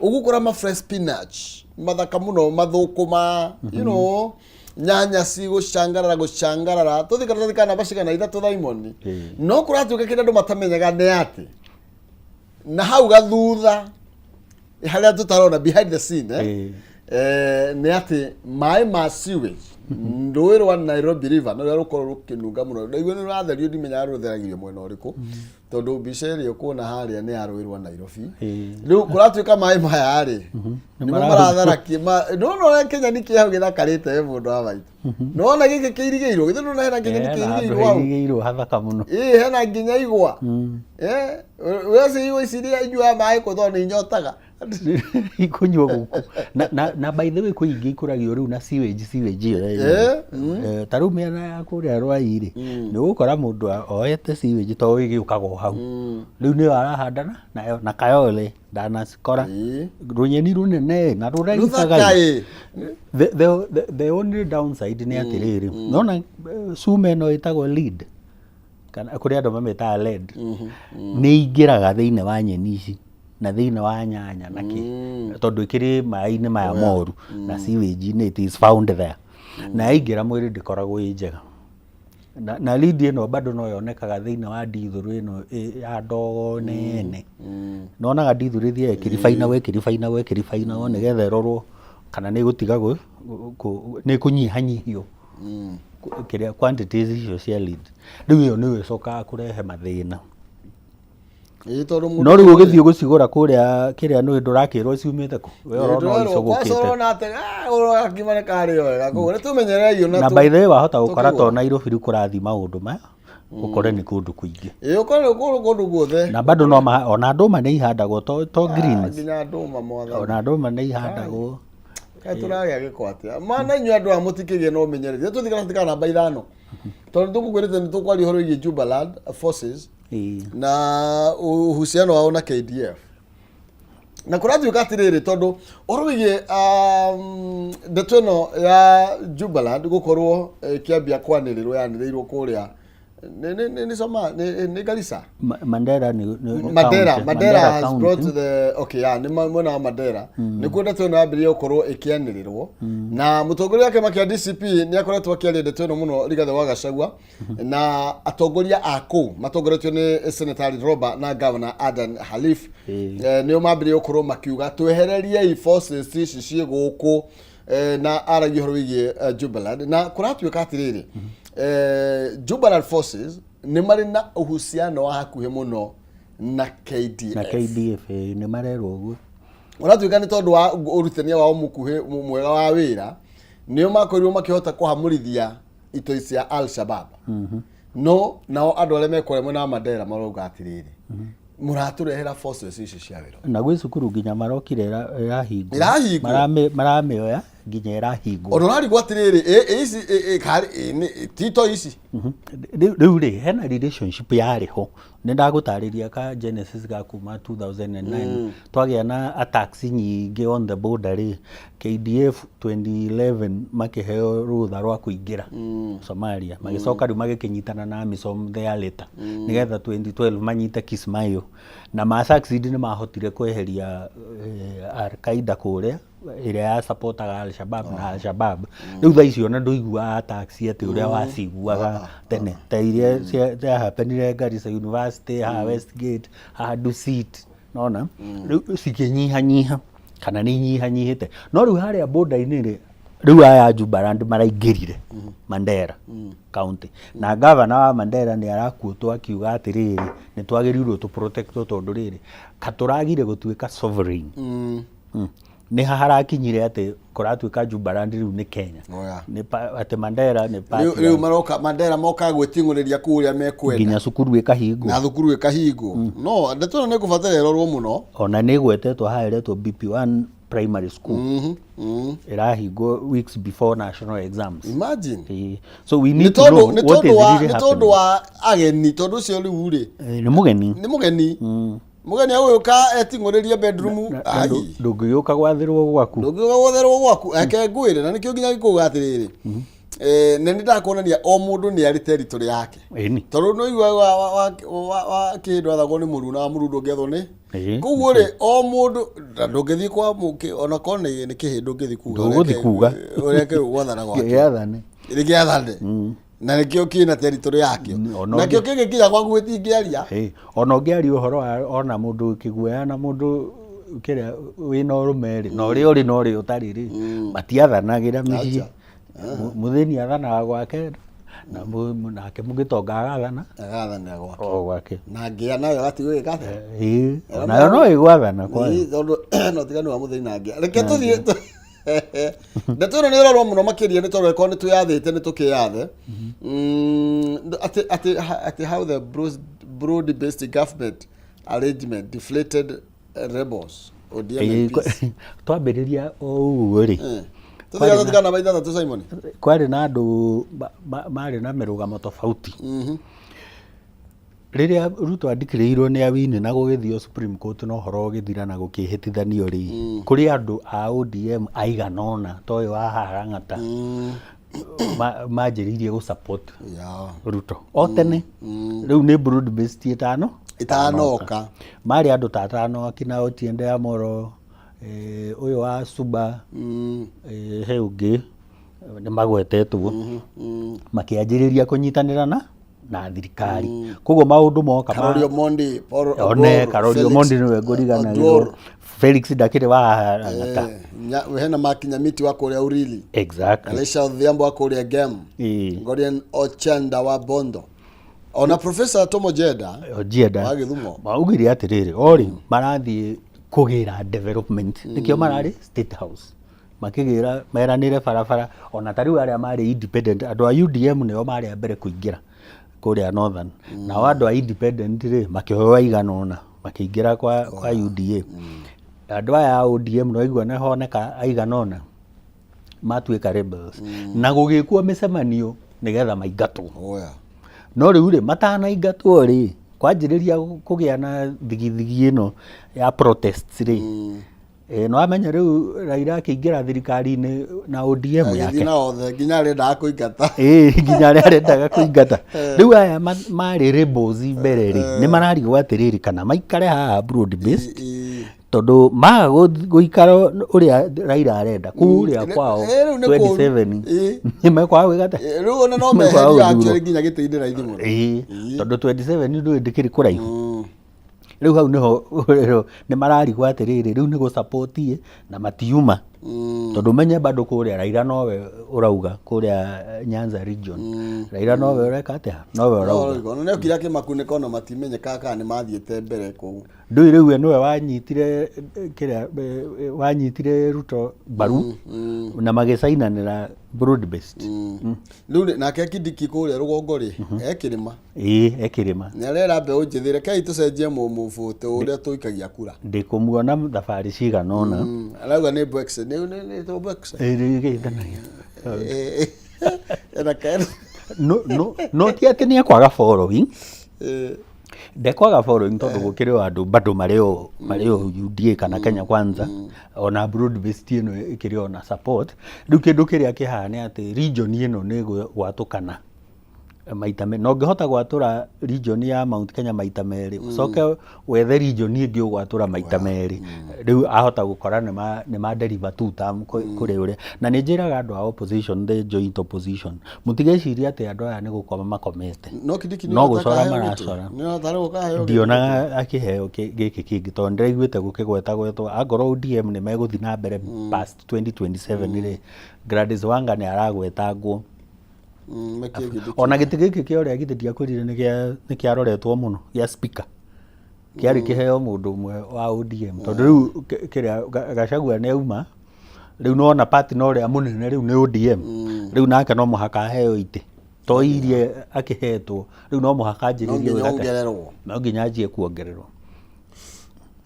ũgũkora ma fresh spinach mathaka mũno mathũkũma you know nyanya gũcangarara tũthi karatathi ka namba cigana 3 Diamond no kũratuĩka kĩrĩa andũ matamenyaga nĩ atĩ na hau gathutha harĩa tũtarona behind the scene nĩ atĩ maĩ ma sewage rũĩ rwa Nairobi River no rũkorwo rũkĩnunga mũno ndaigua nĩ rũratherio ndimenyaga rũtheragio mwena ũrĩkũ tondu mbica ĩrĩa ũkuona harĩa nĩ ya rũĩ rwa Nairobi rĩu kũratuĩka maĩ maya rĩ nĩmo maratharakia nona Kenya nĩ kĩeho gĩthakarĩte we mũndũ wa maitũ nona gĩkĩ kĩirigĩirwo githĩ nona hena Kenya nĩ kĩirigĩirwo hathaka mũno hena nginya igwa wese igwa ici iria inyuaga maĩ kũthoo nĩ inyotaga ikunywa guku na by the way kuingi ikuragio riu na sewage ta riu mĩena ya kũrĩa Rwai-rĩ nĩ gũkora mũndũ oyete sewage to wĩgĩũkaga hau riu nĩ arahandana nayo na Kayole ndanacikora rũnyeni rũnene na rũragitaga the only downside nĩ atĩrĩrĩ nona cuma ĩno ĩtagwo lead kana kũrĩa andũ mamĩtaga lead nĩ ingĩraga thĩinĩ wa nyeni ici na thĩinĩ wa nyanya na kĩ tondu ikiri maĩ-inĩ maya moru na sewage it is found there na ingĩra mwĩrĩ ndĩkoragwo ĩ njega na lead ĩno bado no yonekaga thĩinĩ wa ndithũrũ ĩno ya ndogo nene nonaga ndithũrũ ĩthiaga ĩkĩribainagwo nĩgetha ĩrorwo kana nĩ gũtiga nĩ kũnyihanyihio kĩrĩa quantities icio cia lead rĩu ĩyo nĩyo ĩcokaga kũrehe mathĩna no rĩu ũgĩthiĩ gũcigũra kũrĩa kĩrĩa nĩ ndũrakĩrwo ciumĩte kũ we ũrona icogokĩte na by the way wahota gũkora to Nairobi rĩu kũrathi maũndũ maya ũkore nĩ kũndũ kũingĩ kũndũ guothe na bado no ona ndũma nĩ ihandagwo to greens ona ndũma nĩ ihandagwo tũragĩa gĩko atĩa mana inyuĩ andũ a mũtikĩgĩe na ũmenyereri tũthikana tũtikana namba ithano tondũ tũkũkwĩrĩte nĩ tũkwaria ũhoro wĩgiĩ Jubaland forces na uhusiano wao na KDF na kũratuĩka atĩrĩrĩ tondũ ũhoro wĩgiĩ ndeto ĩno ya Jubaland gũkorwo kĩambia kwanĩrĩrwo yanĩrĩirwo kũrĩa nĩ Garissa Mandera has brought the nĩ mwena wa Mandera nĩ kuo ndeto ĩno yambĩrĩirie gũkorwo ĩkĩanĩrĩrwo na mũtongoria wa kĩama kĩa DCP nĩ akoretwo akĩaria ndeto ĩno mũno Rigathĩ wa Gachagua na atongoria a kũu matongoretio nĩ Senator Roba na Governor Adan Khalif nĩo mambĩrĩirie gũkorwo makiuga twehereriei forces ici ciĩ gũkũ na aragia ũhoro wĩgiĩ Jubaland na kũratuĩka atĩrĩrĩ Jubaland forces nĩ marĩ na uhusiano wa hakuhĩ mũno na KDF nĩ marerwo ũguo ũratuĩka nĩ tondũ wa ũrutania wao mũkuhĩ mwega wa wĩra nĩo makorirwo makĩhota kũhamũrithia itoi cia Al-Shabaab no nao andũ arĩa mekũrĩa mwena wa Mandera marauga atĩrĩrĩ mũratũrehera forces ici cia wĩra na gwĩ cukuru nginya marokire irahingwo maramĩoya nginya irahingwo ona rĩgwa atĩrĩrĩ ici tito ici rĩu rĩ hena relationship yarĩho nĩ ndagũtarĩria ka Genesis ga kuma 2009 twagĩa na attacks nyingĩ on the border rĩ KDF 2011 makĩheo rũtha rwa kũingĩra Somalia magĩcoka rĩu magĩkĩnyitana na AMISOM there later nĩgetha 2012 manyite Kismayo na ma-succeed nĩ mahotire kweheria Al-Qaeda kũrĩa ĩrĩa ya supportaga Al-Shabaab na Al-Shabaab rĩu thaa icio na ndũiguaga attacks atĩ ũrĩa waciguaga tene ta iria cia happenire Garissa University ha Westgate ha Dusit nona rĩu cikĩnyihanyiha kana nĩ inyihanyihĩte no rĩu harĩa border-inĩ rĩ rĩu aya Jubaland maraingĩrire Mandera county na governor wa Mandera nĩ arakuotwo akiuga atĩrĩrĩ nĩ twagĩrĩirwo tu protect tondũ rĩrĩ katũragire gũtuĩka sovereign nĩ harakinyire atĩ kũratuĩka Jubaland rĩu nĩ Kenya nĩ atĩ Mandera nĩ rĩu maroka Mandera moka gwĩting'ũrĩria kũrĩa mekwenda nginya cukuru ĩkahingwo na thukuru ĩkahingwo no ndeto nĩ kũbatara ĩrorwo mũno ona nĩ gwetetwo haeretwo BP1 primary school irahingwo weeks before national exams imagine so we need to know what is really happening nĩ tondũ wa ageni tondũ ũcio rĩu rĩ nĩ mũgeni mugeni agũka eting'ũrĩrie bedroom ndũngĩũka gwathĩrwo gwaku ake ngwĩre na nĩkĩo nginya gĩkũga atĩrĩrĩ na nĩ ndakuonania o mũndũ nĩ arĩ territory yake tondũ no igua wa kĩndũ athagwo nĩ mũru na mũru ndũngĩethwo nĩ koguo rĩ o mũndũ ndũngĩthiĩ kwa mũkĩ ona korwo nĩ kĩhĩndũ ũngĩthiĩ kuga ũreke gwathana gwake gĩathane na nĩkĩo kĩna territory yakĩo nakĩo kĩngĩkinya gwaku gĩtingĩaria ona ũngĩaria ũhoro ona mũndũ kĩguoya na mũndũ kĩrĩa wĩna ũrũme rĩ na ũrĩa ũrĩ na ũrĩa ũtarĩ rĩ matiathanagĩra mĩciĩ mũthĩni athanaga gwake na nake mũgĩtonga agathana gwake gwake na ngĩa nayo gatigwe gathe nayo no ĩgwathana kwa tondu no tiganu wa mutheri na ngĩa reke tuthie ndeto ĩno nĩ ĩrorwo mũno makĩria nĩ tondũ ĩkorwo nĩ twĩyathĩte nĩ tũkĩyathe ati how the broad-based government arrangement deflated rebels twambĩrĩria ũguo rĩ tuthigathana maitha tatu Simon kwarĩ na andũ marĩ na mĩrũgamo tofauti rĩrĩa Ruto andikĩrĩirwo nĩ awini na gũgĩthio Supreme Court no horo gĩthira na gũkĩhĩtithanio rĩ kũrĩ andũ a ODM aigana ũna toyo wa Harang'ata manjĩrĩirie gũ support Ruto o tene rĩu nĩ broad based itanoka marĩ andũ ta atano akina Otiende Amolo ũyũ wa Suba he ũngĩ nĩ magwetetwo makĩanjĩrĩria kũnyitanĩra na thirikari koguo maũndũ moka Karori Omondi Karori Omondi nĩwe ngũriganagĩrwo Felix ndakĩrĩ wa Harang'ata hena Makinyamiti wa kũrĩa Urili exactly Elisha Odhiambo wa kũrĩa Gem Gordon Ochanda wa Bondo ona Professor Tom Ojeda wa Gĩthumo maugire atĩrĩrĩ ori marathiĩ kũgĩra development nĩkĩo mararĩ State House makĩgĩra meranĩre barabara ona tarĩu arĩa marĩ independent andũ a UDM nĩo marĩ a mbere kũingĩra kũrĩa Northern nao andũ a independent rĩ makĩhoya igana ũna makĩingĩra kwa UDA andũ aya a ODM no igua nĩ honeka aigana ũna matuĩka rebels na gũgĩkwo mĩcemanio nĩgetha maingatwo no rĩu rĩ matanaingatwo rĩ kwanjĩrĩria kũgĩa na thigithigi ĩno ya protests rĩ no amenya rĩu Raila akĩingĩra thirikari-inĩ na ODM yake nginya arendaga kũingata nginya arendaga kũingata rĩu aya marĩ rebels mbere rĩ nĩ mararigwo atĩrĩrĩ kana maikare haha broad based tondũ maga gũikara ũrĩa Raila arenda kũrĩa kwao 27 nĩmekwaga gwĩgata rĩu ona no meherio actually nginya gĩtĩ-inĩ raithi mũno tondũ 27 ndũĩ ndĩkĩrĩ kũraihu rĩu hau nĩho nĩ mararigwo atĩrĩrĩ rĩu nĩ gũsupport na matiuma tondũ menye bado kũrĩa Raila nowe ũrauga kũrĩa Nyanza region Raila nowe ũreka atĩa nowe ũrauga ona nĩ kira kĩmakunĩko na matimenyeka kana nĩ mathiĩte mbere kũu ndũĩ rĩu nĩwe wanyitire Ruto mbaru na magĩcainanĩra broad based rĩu nake Kindiki kũrĩa rũgongo rĩ ekĩrĩma ekĩrĩma nĩ arera mbeũ njĩthĩ rekei tũcenjie mũbũtũ ũrĩa tũikagia kura ndĩkũmuona thabarĩ cigana ũna arauga nĩ Bwex nĩ to Bwex no ti atĩ nĩ akwaga following ndekwaga following tondũ gũkĩrĩ andũ bado marĩ o UDA kana Kenya Kwanza ona broad based ĩno ĩkĩrĩ ona support rĩu kĩndũ kĩrĩa kĩhana nĩ atĩ region ĩno nĩ gwatũkana maita no ngĩhota gwatũra region ya Mount Kenya maita merĩ ũcoke wethe region ĩngĩ ũgwatũra maita merĩ rĩu ahota gũkora nĩ ma deliver two term kũrĩ ũrĩa na nĩ njĩraga andũ a opposition the joint opposition mũtigeciria atĩ andũ aya nĩ gũkoma makomete no gũcora maracora ndionaga akĩheo gĩkĩ kĩngĩ tondũ ndĩraiguĩte gũkĩgwetagwetwo angorwo ODM nĩ megũthiĩ na mbere past 2027 rĩ Gladys Wanga nĩ aragwetangwo ona gĩtĩ gĩkĩ kĩa ũrĩa gĩtĩ ndiakwĩrire nĩ kĩaroretwo mũno gĩa speaker kĩarĩ kĩheo mũndũ ũmwe wa ODM tondũ rĩu kĩrĩa Gachagua nĩ auma rĩu nona party no ũrĩa mũnene rĩu nĩ ODM rĩu nake no mũhaka aheo itĩ to irie akĩhetwo rĩu no mũhaka anjĩrĩrie wĩgate no nginya anjie kuongererwo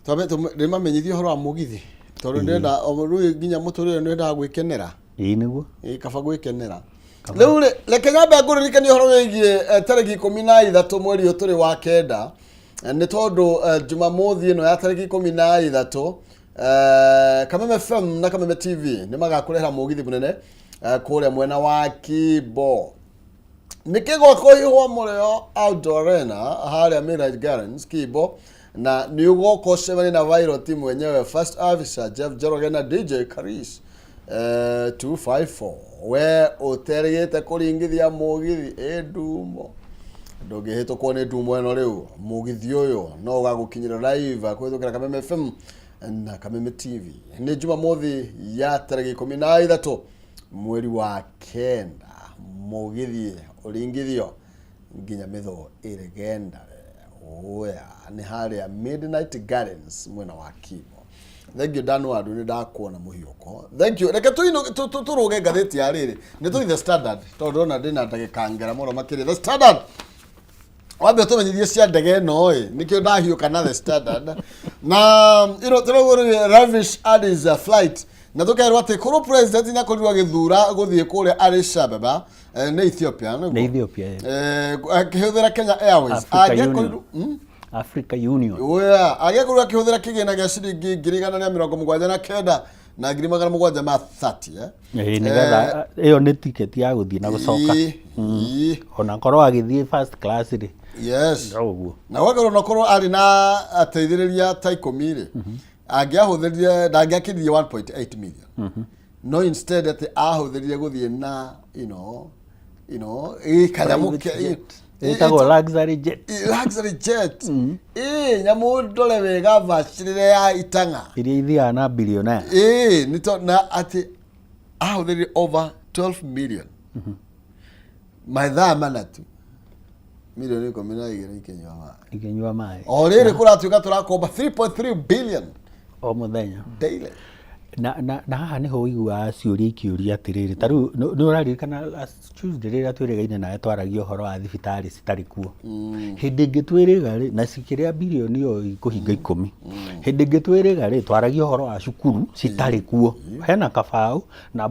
nĩ mamenyithio ũhoro wa mũgithi tondũ ndĩrenda rĩu nginya mũtũrĩre nĩendaga gwĩkenera nĩguo kaba gwĩkenera rĩu reke nyambe ngũririkanie ũhoro wĩgiĩ tarĩki 13 mweri ũyũ tũrĩ wa kenda nĩ tondũ Jumamothi ĩno ya tarĩki 13 Kameme FM na Kameme TV nĩ magakũrehera mũgithi mũnene kũrĩa mwena wa Kibo nĩkĩgwakũihwo mũrĩo outdoor arena harĩa Mirage Gardens Kibo na nĩ ũgũkwo cemani na viral team wenyewe First Officer Jeff Njoroge na DJ Karis 254 we ũterigĩte kũringithia mũgithi ndumo ndũngĩhĩtũkwo nĩ ndumo ĩno rĩu mũgithi ũyũ no ũgagũkinyĩra live kũhĩtũkĩra Kameme FM na Kameme TV nĩ Jumamothi ya tarĩki 13 mweri wa kenda mũgithi uringithio nginya mitho iregenda oya ni haria Midnight Gardens mwena wa Kimo. Thank you Dan Wandu, ni ndakuona muhiuko. Thank you. Reke turuge ngatheti ya riri ni tuli The Standard tondu na ndina ndagika ngera muno makiri The Standard. Wambe tumenyithie cia ndege no nikio ndahiuka na The Standard na turuguru Ravish Addis flight na tukerwo ati kuru president ni akorirwa githura guthie kure Addis Ababa ni Ethiopia akihuthira Kenya Airways Africa Union agiakorwo akihuthira kigina gia ciringi 179 na 730 nigetha iyo ni ticket ya guthie na gucoka ona korwo agithie first class ri yes na wakorwo nokorwo ari na ateithiriria ta 10 ri angiahuthirie ndangiakiririe 1.8 million no instead that ahuthirie guthie na you know kanyamu itago luxury jet nyamu ndole wega vacirire ya itanga iria ithia na billionaire nito na ati ahuthirie over 12 million maithaa manatu milioni 12 ikenywa mai orire kuratuika turakomba 3.3 billion o muthenya daily na haha niho igua ciuria ikiuria atiriri taru ni uraririkana Tuesday rira twirigaine nawe twaragia uhoro wa thibitari citari kuo hindi ingi twiriga ri na cikiria bilioni yo ikuhinga 10 hindi ingi twiriga ri twaragia uhoro wa cukuru citari kuo hena kabau na